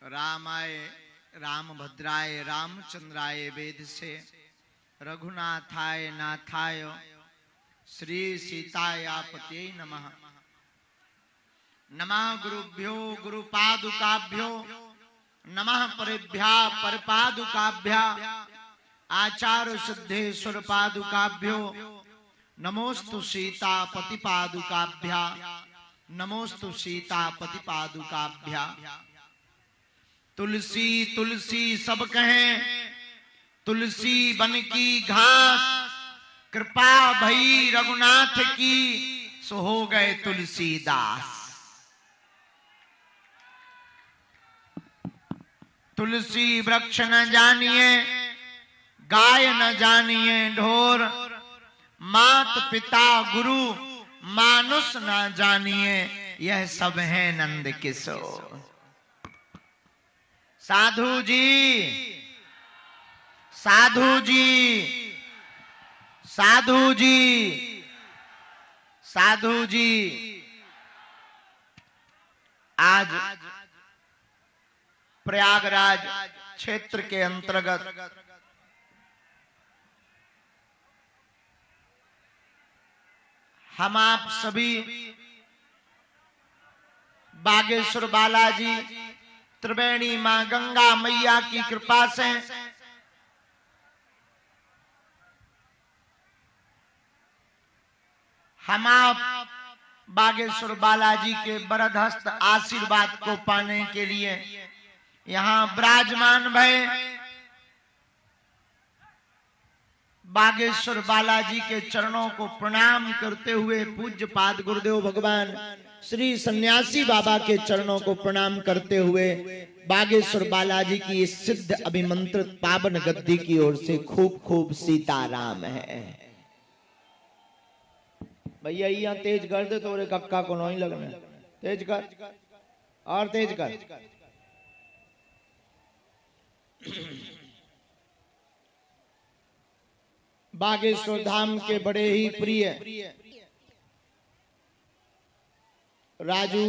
रामाय रामभद्राय रामचंद्राय वेद से रघुनाथाय नाथाय श्री सीतायापते नमः। नमः गुरुभ्यो गुरुपादुकाभ्यो नमः परेभ्या परपादुकाभ्या आचार्य सिद्धेश्वर पादुकाभ्यो नमोस्तु सीतापति पादुकाभ्या नमोस्तु सीतापति पादुकाभ्या। तुलसी तुलसी सब कहें तुलसी बन की घास, कृपा भई रघुनाथ की सो हो गए तुलसीदास। तुलसी वृक्ष न जानिए गाय न जानिए ढोर, मात पिता गुरु मानुष न जानिए यह सब है नंद किशोर। साधु जी साधु जी साधु जी साधु जी, आज प्रयागराज क्षेत्र के अंतर्गत हम आप सभी बागेश्वर बालाजी त्रिवेणी मां गंगा मैया की कृपा से हम आप बागेश्वर बालाजी के बरदहस्त आशीर्वाद को पाने के लिए यहाँ विराजमान भय। बागेश्वर बालाजी के चरणों को प्रणाम करते हुए पूज्य पाद गुरुदेव भगवान श्री सन्यासी बाबा के चरणों को प्रणाम करते हुए बागेश्वर बालाजी की इस सिद्ध अभिमंत्रित पावन गद्दी की ओर से खूब खूब सीताराम है। भैया यहाँ तेज कर दे तो कक्का को नहीं लगना, तेज कर और तेज कर। बागेश्वर धाम के बड़े ही प्रिय राजू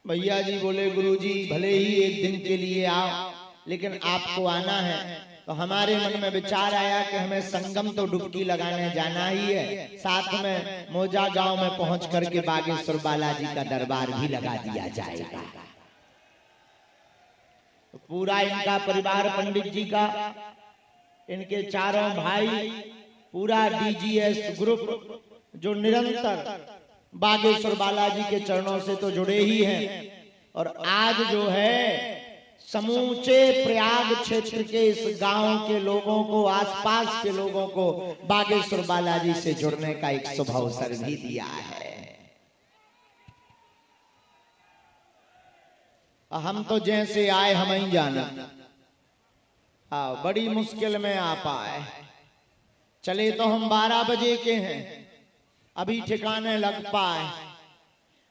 भैया जी बोले गुरुजी भले ही एक दिन के लिए आओ, लेकिन आपको आना है। तो हमारे मन में विचार आया कि हमें संगम तो डुबकी लगाने जाना ही है, साथ में मोजा गांव में पहुंच करके बागेश्वर बालाजी का दरबार भी लगा दिया जाएगा। तो पूरा इनका परिवार पंडित जी का, इनके चारों भाई, पूरा डीजीएस ग्रुप जो निरंतर बागेश्वर बालाजी के चरणों से तो जुड़े ही हैं, और आज जो है समूचे प्रयाग क्षेत्र के इस गांव के लोगों को, आसपास के लोगों को बागेश्वर बालाजी से जुड़ने का एक शुभ अवसर भी दिया है। हम तो जैसे आए हम ही जाना, बड़ी मुश्किल में आ पाए। चले तो हम 12 बजे के हैं, अभी ठिकाने लग पाए।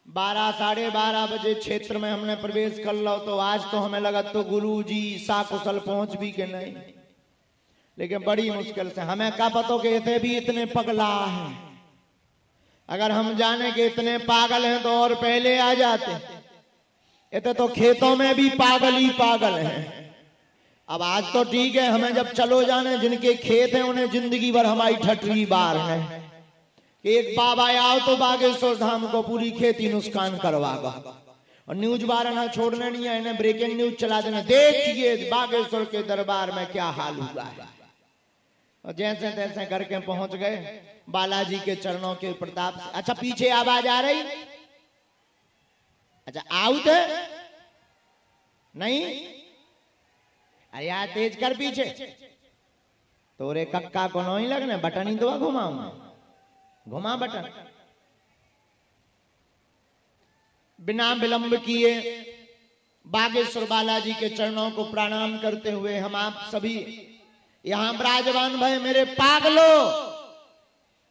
12 साढ़े 12 बजे क्षेत्र में हमने प्रवेश कर लो, तो आज तो हमें लगा तो गुरु जी साकुशल पहुंच भी के नहीं, लेकिन बड़ी मुश्किल से। हमें क्या पता कि इतने भी इतने पगला है, अगर हम जाने के इतने पागल हैं तो और पहले आ जाते। इतने तो खेतों में भी पागल ही पागल हैं। अब आज तो ठीक है, हमें जब चलो जाने जिनके खेत हैं उन्हें जिंदगी भर हमारी ठटरी बार है कि एक बाबा आओ तो बागेश्वर धाम को पूरी खेती नुकसान करवागा, और न्यूज बारह ना छोड़ने नहीं है, इन्हें ब्रेकिंग न्यूज चला देना, देखिए बागेश्वर के दरबार में क्या हाल हुआ है। और जैसे तैसे करके पहुंच गए बालाजी के चरणों के प्रताप से। अच्छा पीछे आवाज आ रही? अच्छा आउट है नहीं? अरे यार तेज कर पीछे, तोरे कक्का को नहीं लगने, बटन ही तो घुमाऊंगा, घुमा बटन। बिना विलंब किए बागेश्वर बालाजी के चरणों को प्रणाम करते हुए हम आप सभी यहां विराजमान भय। मेरे पागलो,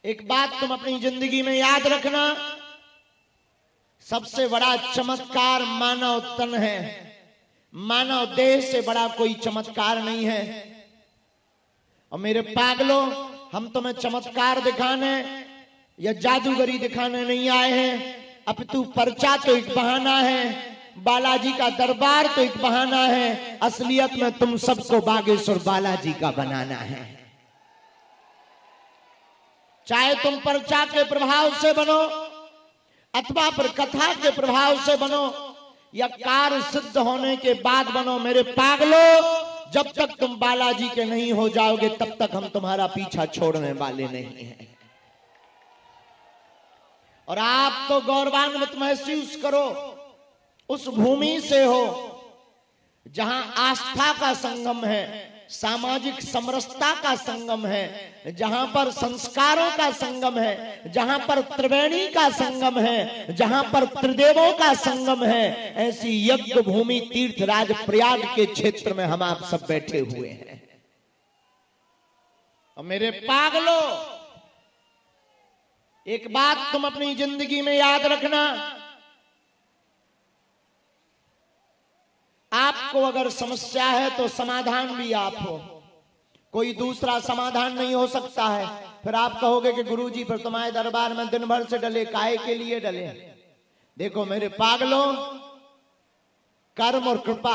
एक बात तुम अपनी जिंदगी में याद रखना, सबसे बड़ा चमत्कार मानव तन है, मानव देह से बड़ा कोई चमत्कार नहीं है। और मेरे पागलों, हम तुम्हें चमत्कार दिखाने या जादूगरी दिखाने नहीं आए हैं, अपितु पर्चा तो एक बहाना है। बालाजी का दरबार तो एक बहाना है, असलियत में तुम सबको बागेश्वर बालाजी का बनाना है। चाहे तुम पर्चा के प्रभाव से बनो अथवा पर कथा के प्रभाव से बनो या कार्य सिद्ध होने के बाद बनो, मेरे पागलो, जब तक तुम बालाजी के नहीं हो जाओगे तब तक हम तुम्हारा पीछा छोड़ने वाले नहीं हैं। और आप तो गौरवान्वित महसूस करो, उस भूमि से हो जहां आस्था का संगम है, सामाजिक समरसता का संगम है, जहां पर संस्कारों का संगम है, जहां पर त्रिवेणी का संगम है, जहां पर त्रिदेवों का संगम है। ऐसी यज्ञ भूमि तीर्थराज प्रयाग के क्षेत्र में हम आप सब बैठे हुए हैं। और मेरे पागलों, एक बात तुम अपनी जिंदगी में याद रखना, आपको अगर समस्या है तो समाधान भी आप हो, कोई दूसरा समाधान नहीं हो सकता है। फिर आप कहोगे कि गुरुजी फिर तुम्हारे दरबार में दिन भर से डले, काहे के लिए डले? देखो मेरे पागलों, कर्म और कृपा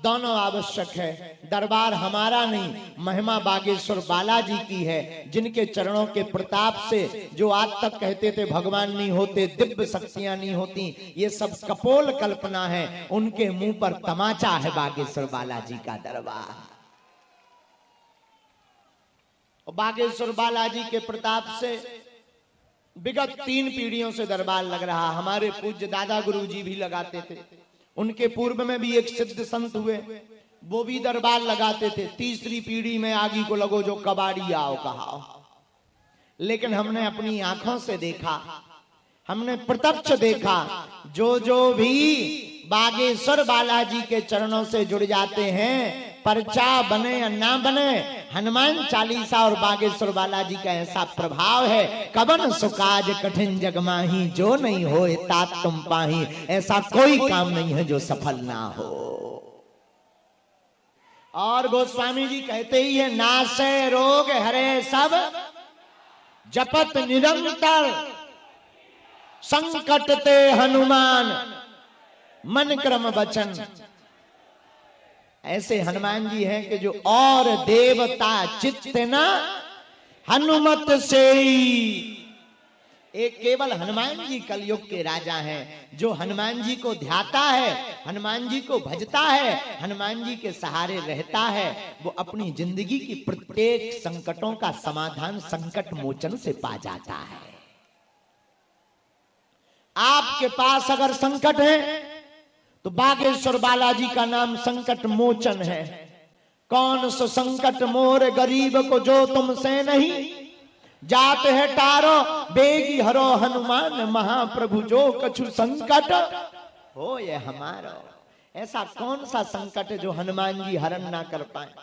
दोनों आवश्यक है। दरबार हमारा नहीं, महिमा बागेश्वर बालाजी की है, जिनके चरणों के प्रताप से जो आज तक कहते थे भगवान नहीं होते, दिव्य शक्तियां नहीं होती, ये सब कपोल कल्पना है, उनके मुंह पर तमाचा है बागेश्वर बालाजी का दरबार। बागेश्वर बालाजी के प्रताप से विगत 3 पीढ़ियों से दरबार लग रहा। हमारे पूज्य दादा गुरु जी भी लगाते थे, उनके पूर्व में भी एक सिद्ध संत हुए, वो भी दरबार लगाते थे। तीसरी पीढ़ी में आगी को लगो जो कबाड़ी आओ कहा। लेकिन हमने अपनी आंखों से देखा, हमने प्रत्यक्ष देखा, जो भी बागेश्वर बालाजी के चरणों से जुड़ जाते हैं, पर्चा बने या ना बने, हनुमान चालीसा और बागेश्वर बालाजी का ऐसा प्रभाव है, कबन सुकाज कठिन जगमाही, जो नहीं हो तात तुम पाही। ऐसा कोई काम नहीं है जो सफल ना हो। और गोस्वामी जी कहते ही है, नासे रोग हरे सब जपत निरंतर, संकट ते हनुमान मन क्रम बचन। ऐसे हनुमान जी हैं कि जो और देवता चित्त ना हनुमत से ही। एक केवल हनुमान जी कलयुग के राजा हैं, जो हनुमान जी को ध्याता है, हनुमान जी को भजता है, हनुमान जी के सहारे रहता है, वो अपनी जिंदगी की प्रत्येक संकटों का समाधान संकट मोचन से पा जाता है। आपके पास अगर संकट है तो बागेश्वर बालाजी का नाम संकट मोचन है। कौन सो संकट मोर गरीब को जो तुमसे नहीं, जाते है टारो बेगी हरो हनुमान महाप्रभु, जो कछु संकट हो ये हमारो। ऐसा कौन सा संकट है जो हनुमान जी हरण ना कर पाए?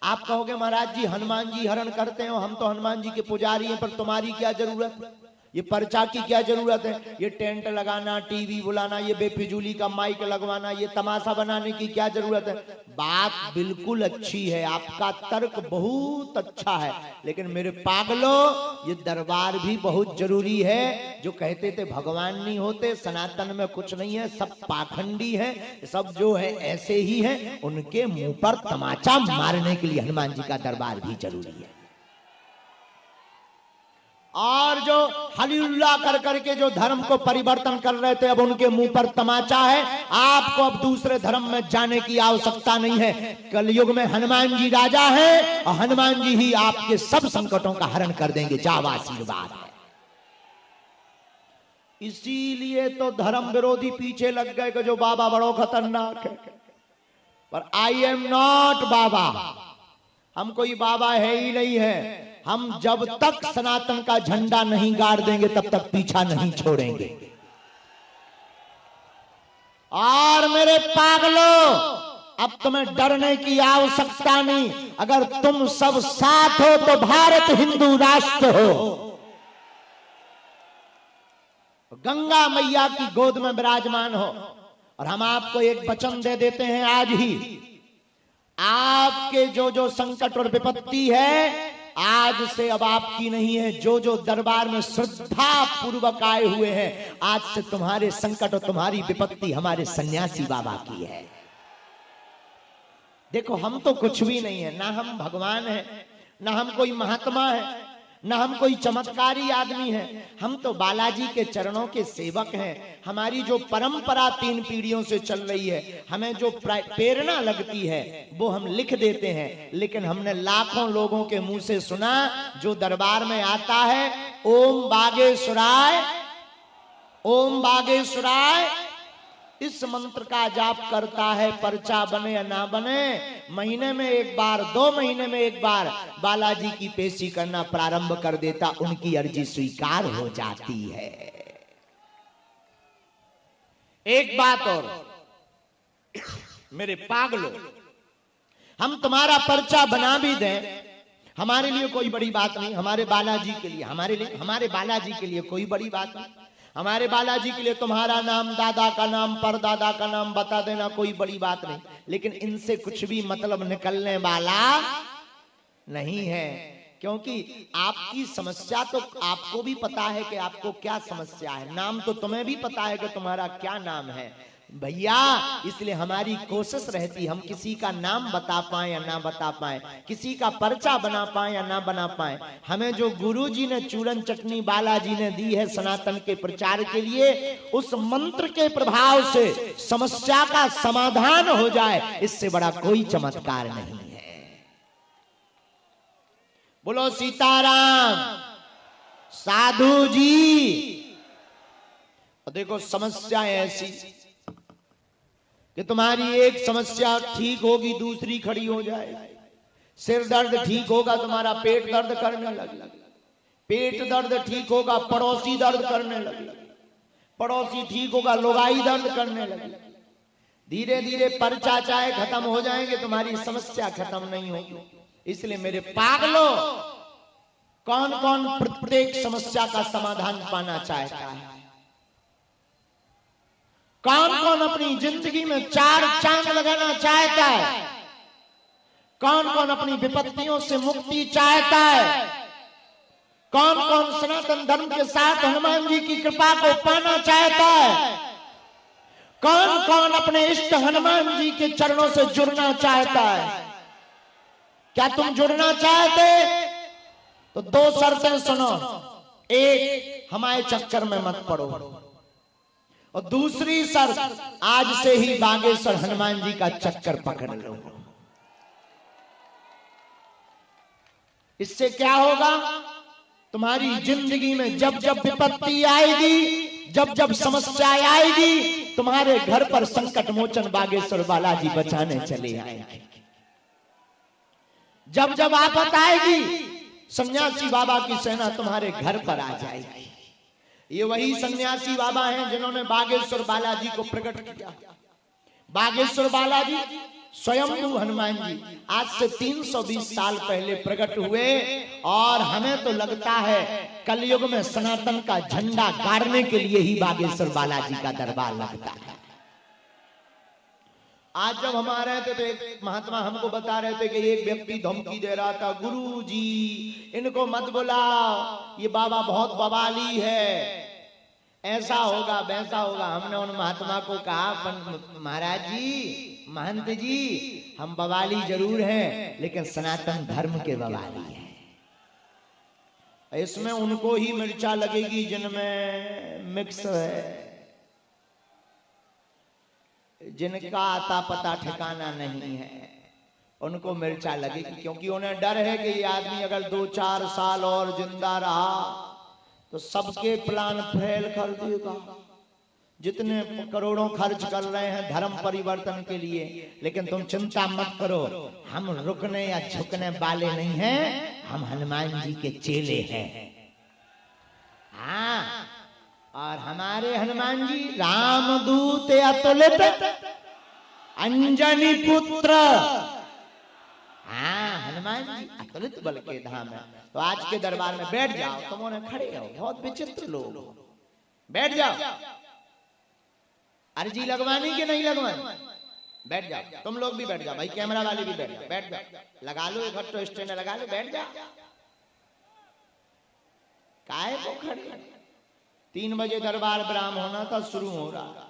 आप कहोगे महाराज जी हनुमान जी हरण करते हो, हम तो हनुमान जी के पुजारी हैं, पर तुम्हारी क्या जरूरत? ये पर्चा की क्या जरूरत है? ये टेंट लगाना, टीवी बुलाना, ये बेफिजूली का माइक लगवाना, ये तमाशा बनाने की क्या जरूरत है? बात बिल्कुल अच्छी है, आपका तर्क बहुत अच्छा है, लेकिन मेरे पागलों, ये दरबार भी बहुत जरूरी है। जो कहते थे भगवान नहीं होते, सनातन में कुछ नहीं है, सब पाखंडी है, सब जो है ऐसे ही है, उनके मुंह पर तमाचा मारने के लिए हनुमान जी का दरबार भी जरूरी है। और जो हलीलुल्लाह कर करके जो धर्म को परिवर्तन कर रहे थे, अब उनके मुंह पर तमाचा है। आपको अब दूसरे धर्म में जाने की आवश्यकता नहीं है। कलयुग में हनुमान जी राजा हैं और हनुमान जी ही आपके सब संकटों का हरण कर देंगे। जाओ आशीर्वाद है। इसीलिए तो धर्म विरोधी पीछे लग गए कि जो बाबा बड़ो खतरनाक है, पर आई एम नॉट बाबा, हम कोई बाबा है ही नहीं है। हम जब तक सनातन का झंडा नहीं गाड़ देंगे तब तक पीछा नहीं छोड़ेंगे। और मेरे पागलों, अब तुम्हें डरने की आवश्यकता नहीं। अगर तुम सब साथ हो तो भारत हिंदू राष्ट्र हो। गंगा मैया की गोद में विराजमान हो। और हम आपको एक वचन दे देते हैं आज ही, आपके जो जो संकट और विपत्ति है, आज से अब आपकी नहीं है। जो जो दरबार में श्रद्धा पूर्वक आए हुए हैं, आज से तुम्हारे संकट और तुम्हारी विपत्ति हमारे सन्यासी बाबा की है। देखो हम तो कुछ भी नहीं है, ना हम भगवान है, ना हम कोई महात्मा है, ना हम कोई चमत्कारी आदमी है। हम तो बालाजी के चरणों के सेवक हैं। हमारी जो परंपरा 3 पीढ़ियों से चल रही है, हमें जो प्रेरणा लगती है वो हम लिख देते हैं। लेकिन हमने लाखों लोगों के मुंह से सुना, जो दरबार में आता है ओम बागेश्वराय, ओम बागेश्वराय इस मंत्र का जाप करता है, पर्चा बने या ना बने, महीने में एक बार, 2 महीने में एक बार बालाजी की पेशी करना प्रारंभ कर देता, उनकी अर्जी स्वीकार हो जाती है। एक बात और, मेरे पागलों, हम तुम्हारा पर्चा बना भी दें, हमारे लिए कोई बड़ी बात नहीं। हमारे बालाजी के लिए, हमारे बालाजी के लिए कोई बड़ी बात नहीं। हमारे बालाजी के लिए तुम्हारा नाम, दादा का नाम, परदादा का नाम बता देना कोई बड़ी बात नहीं। लेकिन इनसे कुछ भी मतलब निकलने वाला नहीं है, क्योंकि आपकी समस्या तो आपको भी पता है कि आपको क्या समस्या है। नाम तो तुम्हें भी पता है कि तुम्हारा क्या नाम है भैया। इसलिए हमारी कोशिश रहती, हम किसी का नाम बता पाए या ना बता पाए, किसी का पर्चा बना पाए या ना बना पाए, हमें जो गुरुजी ने चूरन चटनी बालाजी ने दी है सनातन के प्रचार के लिए, उस मंत्र के प्रभाव से समस्या का समाधान हो जाए, इससे बड़ा कोई चमत्कार नहीं है। बोलो सीताराम साधु जी। देखो समस्या ऐसी कि तुम्हारी एक समस्या ठीक होगी, दूसरी खड़ी हो जाए। सिर दर्द ठीक होगा, तुम्हारा पेट दर्द करने लगे। पेट दर्द ठीक होगा, पड़ोसी दर्द करने लगे। पड़ोसी ठीक होगा, लुगाई दर्द करने लगे। धीरे धीरे पर्चा चाहे खत्म हो जाएंगे, तुम्हारी समस्या खत्म नहीं होगी। इसलिए मेरे पागलों, कौन कौन प्रत्येक समस्या का समाधान पाना चाहता है? कौन कौन अपनी जिंदगी में 4 चांद लगाना चाहता है? कौन कौन अपनी विपत्तियों से मुक्ति चाहता है? कौन कौन सनातन धर्म के साथ हनुमान जी की कृपा को पाना चाहता है? कौन कौन अपने इष्ट हनुमान जी के चरणों से जुड़ना चाहता है? क्या तुम जुड़ना चाहते? तो 2 शर्तें सुनो। एक, हमारे चक्कर में मत पड़ो, और दूसरी शर्त, आज से ही बागेश्वर हनुमान जी का चक्कर पकड़ लो। इससे क्या होगा? तुम्हारी जिंदगी में जब जब विपत्ति आएगी, जब जब समस्या आएगी, तुम्हारे घर पर संकट मोचन बागेश्वर बालाजी बचाने चले आएंगे। जब जब आफत आएगी, सन्यासी बाबा की सेना तुम्हारे घर पर आ जाएगी। ये वही सन्यासी बाबा हैं जिन्होंने बागेश्वर बालाजी को प्रकट किया। बागेश्वर बालाजी स्वयं हनुमान जी आज से 320 साल पहले प्रकट हुए, और हमें तो लगता है कलयुग में सनातन का झंडा गाड़ने के लिए ही बागेश्वर बालाजी का दरबार लगता है। आज जब हम आ रहे थे तो एक महात्मा हमको बता रहे थे कि एक व्यक्ति धमकी दे रहा था, गुरु जी इनको मत बुलाओ, ये बाबा बहुत बवाली है, ऐसा होगा वैसा होगा। हमने उन महात्मा को कहा, महाराज जी, महंत जी, हम बवाली जरूर हैं, लेकिन सनातन धर्म के बवाली हैं। इसमें उनको ही मिर्चा लगेगी जिनमें मिक्स है, जिनका आता पता ठिकाना नहीं है, उनको मिर्चा लगेगी। क्योंकि उन्हें डर है कि ये आदमी अगर 2-4 साल और जिंदा रहा तो सबके प्लान फेल कर देगा। जितने करोड़ों खर्च कर रहे हैं धर्म परिवर्तन के लिए, लेकिन तुम चिंता मत करो, हम रुकने या झुकने वाले नहीं हैं, हम हनुमान जी के चेले हैं। हाँ, और हमारे हनुमान जी रामदूत अतुलित अंजनी पुत्र। हाँ, हनुमान जी अतुलित बल के धाम है। तो आज के दरबार में बैठ जाओ, तुम उन्हें खड़े हो, बहुत विचित्र लोग, बैठ जाओ। अर्जी लगवानी कि नहीं लगवानी? बैठ जाओ, तुम लोग भी बैठ जाओ भाई, कैमरा वाले भी बैठ जाओ, बैठ जाओ, लगा लो एक हट्टो स्टैंड लगा लो, बैठ जाओ, काहे को खड़े? 3 बजे दरबार विराम होना था, शुरू हो रहा।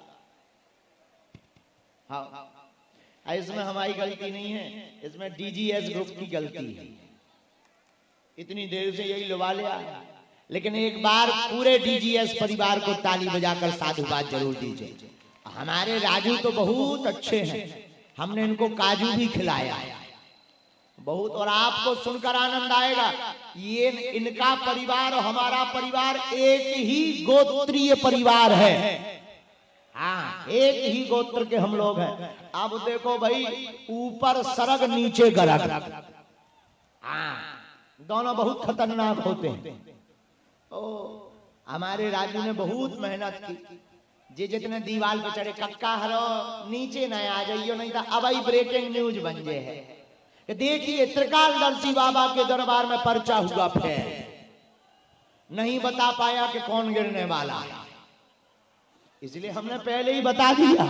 हाँ, इसमें हमारी गलती नहीं है, इसमें डीजीएस ग्रुप की गलती है। इतनी देर से यही लुभा लिया। लेकिन एक बार पूरे डीजीएस परिवार को ताली बजाकर साधुवाद जरूर दीजिए। हमारे राजू तो बहुत अच्छे हैं, हमने इनको काजू भी खिलाया बहुत, और आपको सुनकर आनंद आएगा। ये इनका परिवार और हमारा परिवार एक ही गोत्रीय परिवार है। हाँ, एक ही गोत्र के हम लोग हैं। अब देखो भाई, ऊपर सरग नीचे गरग। हाँ, दोनों बहुत खतरनाक होते हैं। ओ, हमारे राजू ने बहुत मेहनत की। जे जितने दीवार पे चढ़े, कक्का हरो नीचे न आ जाइयो, नहीं तो अब ही ब्रेकिंग न्यूज बन जे है कि देखिए त्रिकालदर्शी बाबा के दरबार में पर्चा हुआ फेर, नहीं बता पाया कि कौन गिरने वाला है, इसलिए हमने पहले ही बता दिया।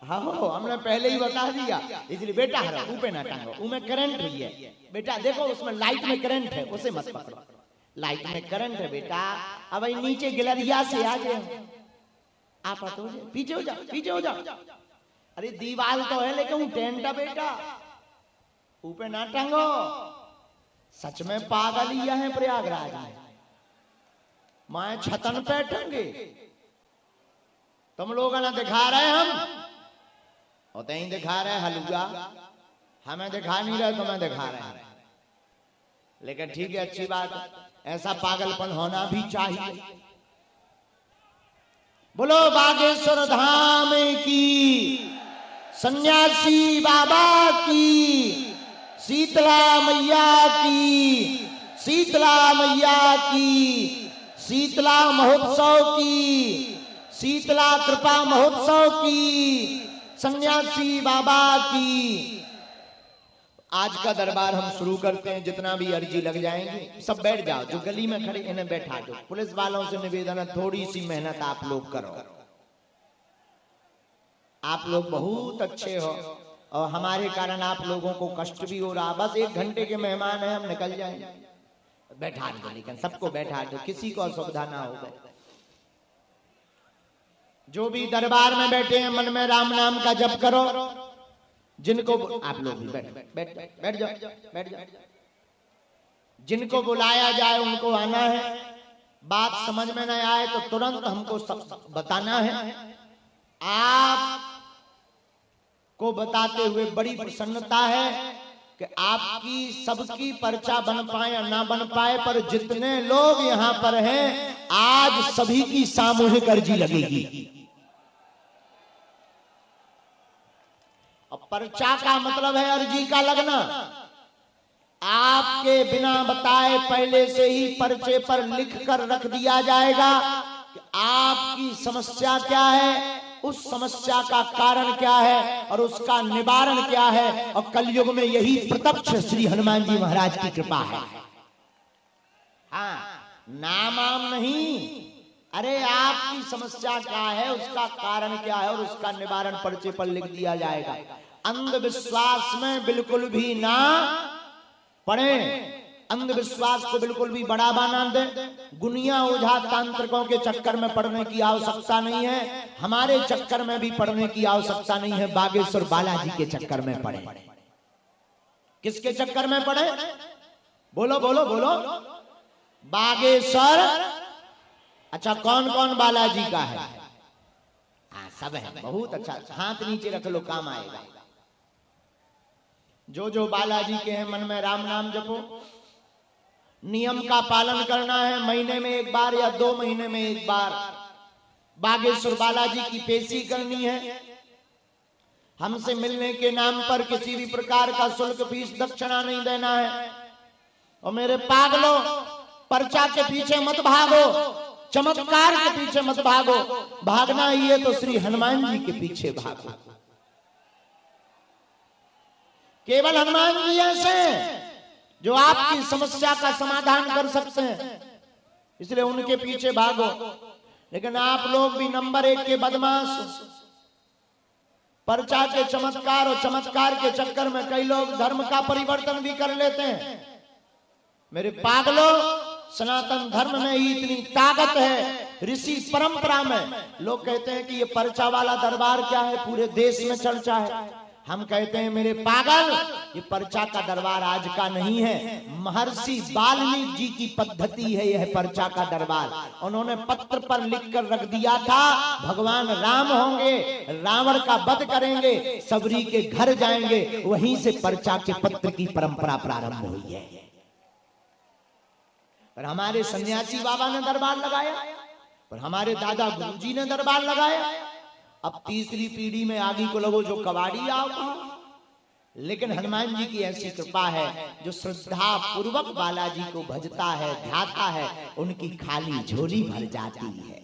हाँ, हमने पहले ही बता दिया। इसलिए बेटा हरो ऊपर ना टांगो, उमें करंट हुई है बेटा, देखो उसमें लाइट में करंट है, उसे मत पकड़ो, लाइट में करंट है बेटा। अब नीचे गिलरिया से आ गए आप, तो पीछे हो जाओ, पीछे हो जाओ। अरे दीवार तो है लेकिन टेंट है बेटा, ऊपर ना टांगो। सच में पागल ही है प्रयागराज में, मैं छतन पे टंगे, तुम लोग ना दिखा रहे, हम होते ही दिखा रहे हलुआ, हमें दिखा नहीं रहे, तुम्हें दिखा रहे हैं। लेकिन ठीक है, अच्छी बात, ऐसा पागलपन होना भी चाहिए। बोलो बागेश्वर धाम की, सन्यासी बाबा की, शीतला मैया की, शीतला मैया की, शीतला महोत्सव की, शीतला कृपा महोत्सव की, सन्यासी बाबा की। आज का दरबार हम शुरू करते हैं। जितना भी अर्जी लग जाएंगे सब बैठ जाओ, जो गली में खड़े इन्हें बैठा दो। पुलिस वालों से निवेदन है, थोड़ी सी मेहनत आप लोग करो, आप लोग बहुत अच्छे हो और हमारे कारण आप लोगों को कष्ट भी हो रहा। बस 1 घंटे के मेहमान है, हम निकल जाएंगे, बैठा दो, लेकिन सबको बैठा दो, किसी को असुविधा ना हो। जो भी दरबार में बैठे हैं मन में राम नाम का जप करो। जिनको आप लोग भी बैठ बैठ बैठ जाओ, बैठ जाओ। जिनको बुलाया जाए उनको आना है। बात समझ में नहीं आए तो तुरंत हमको बताना है। आप को बताते हुए बड़ी प्रसन्नता है कि आपकी सबकी पर्चा बन पाए या ना बन पाए, पर जितने लोग यहाँ पर हैं आज सभी की सामूहिक अर्जी लगेगी। पर्चा का मतलब है अर्जी का लगना। आपके बिना बताए पहले से ही पर्चे पर लिख कर रख दिया जाएगा कि आपकी समस्या क्या है, उस समस्या का कारण क्या है और उसका निवारण क्या है। और कलयुग में यही प्रत्यक्ष श्री हनुमान जी महाराज की कृपा है। हाँ, नाम आम नहीं, अरे आपकी समस्या क्या है, उसका कारण क्या है और उसका निवारण पर्चे पर लिख दिया जाएगा। अंधविश्वास में बिल्कुल भी ना पड़े, अंधविश्वास को बिल्कुल भी बढ़ावा ना दे। गुनिया ओझा तांत्रिकों के चक्कर में पड़ने की आवश्यकता नहीं है, हमारे चक्कर में भी पड़ने की आवश्यकता नहीं है। बागेश्वर बालाजी के चक्कर में पड़े। किसके चक्कर में पड़े? बोलो बोलो बोलो। बागेश्वर। अच्छा, कौन कौन बालाजी का है? हाँ, सब है। बहुत अच्छा, हाथ नीचे रख लो, काम आएगा। जो जो बालाजी के हैं मन में राम नाम जपो। नियम का पालन करना है। महीने में 1 बार या 2 महीने में 1 बार बागेश्वर बालाजी की पेशी करनी है। हमसे मिलने के नाम पर किसी भी प्रकार का शुल्क, फीस, दक्षिणा नहीं देना है। और मेरे पागलों, पर्चा के पीछे मत भागो, चमत्कार के पीछे मत भागो। भागना ही है तो श्री हनुमान जी के पीछे भागो। केवल हनुमान जी ऐसे जो आपकी समस्या का समाधान कर सकते हैं, इसलिए उनके पीछे भागो। लेकिन आप लोग भी नंबर 1 के बदमाश। पर्चा के चमत्कार और चमत्कार के चक्कर में कई लोग धर्म का परिवर्तन भी कर लेते हैं। मेरे पागलों, सनातन धर्म में ही इतनी ताकत है, ऋषि परंपरा में। लोग कहते हैं कि ये पर्चा वाला दरबार क्या है, पूरे देश में चर्चा है। हम कहते हैं मेरे पागल, ये पर्चा का दरबार आज का नहीं है, महर्षि वाल्मीकि जी की पद्धति है यह पर्चा का दरबार। उन्होंने पत्र पर लिखकर रख दिया था, भगवान राम होंगे, रावण का वध करेंगे, सबरी के घर जाएंगे, वहीं से पर्चा के पत्र की परंपरा प्रारंभ हुई है। पर हमारे सन्यासी बाबा ने दरबार लगाया, पर हमारे दादा गुरुजी ने दरबार लगाया। अब तीसरी पीढ़ी में आगे को लगो जो कबाड़ी आओ। लेकिन हनुमान जी की ऐसी कृपा है, जो श्रद्धा पूर्वक बालाजी को भजता है, ध्याता है, उनकी खाली झोली भर जाती है।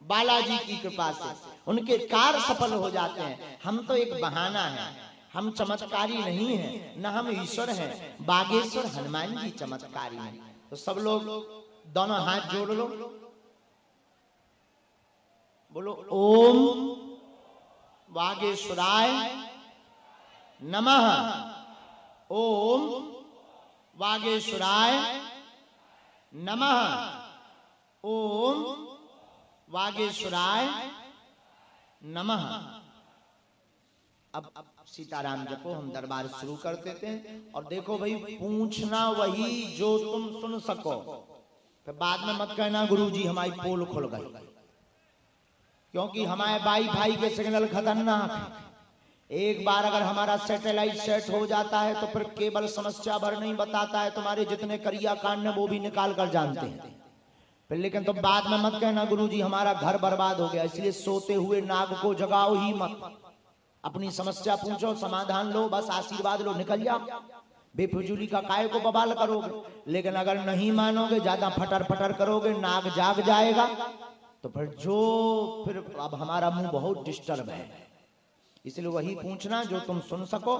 बालाजी की कृपा से उनके कार्य सफल हो जाते हैं। हम तो एक बहाना है, हम चमत्कारी नहीं हैं, न हम ईश्वर हैं। बागेश्वर हनुमान जी चमत्कारी हैं। तो सब लोग दोनों हाथ जोड़ लो, बोलो ओम वागेश्वराय नमः। ओम वागेश्वराय नमः। ओम वागेश्वराय नमः। अब सीताराम जपो, हम दरबार शुरू कर देते हैं। और देखो भाई, पूछना वही जो तुम सुन सको। फिर बाद में मत कहना गुरुजी हमारी पोल खुल गई, क्योंकि हमारे वाईफाई के सिग्नल खतरनाक है। एक बार अगर हमारा सैटेलाइट सेट हो जाता है तो फिर केवल समस्या भर नहीं बताता है, तुम्हारे जितने करिया कांड है वो भी निकाल कर जानते हैं। फिर लेकिन तुम बाद में मत कहना गुरुजी हमारा घर बर्बाद हो गया। इसलिए सोते हुए नाग को जगाओ ही मत, अपनी समस्या पूछो, समाधान लो, बस आशीर्वाद लो, निकल जाओ। बेफिजूली का काय को बवाल करोगे। लेकिन अगर नहीं मानोगे, ज्यादा फटर फटर करोगे, नाग जाग जाएगा, तो फिर अब हमारा मुंह बहुत डिस्टर्ब है। इसलिए वही पूछना जो तुम सुन सको,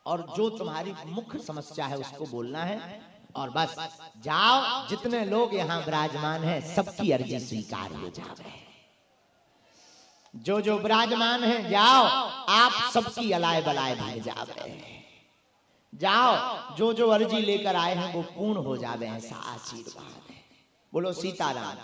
और जो तुम्हारी मुख्य समस्या है उसको बोलना है। और बस जाओ, जितने लोग यहाँ विराजमान हैं सबकी अर्जी स्वीकार हो जावे। जो जो विराजमान है जाओ, आप सबकी अलाय बलाय भाई जावे। जाओ, जो जो अर्जी लेकर आए हैं वो पूर्ण हो जावे, ऐसा आशीर्वाद है। बोलो सीताराम।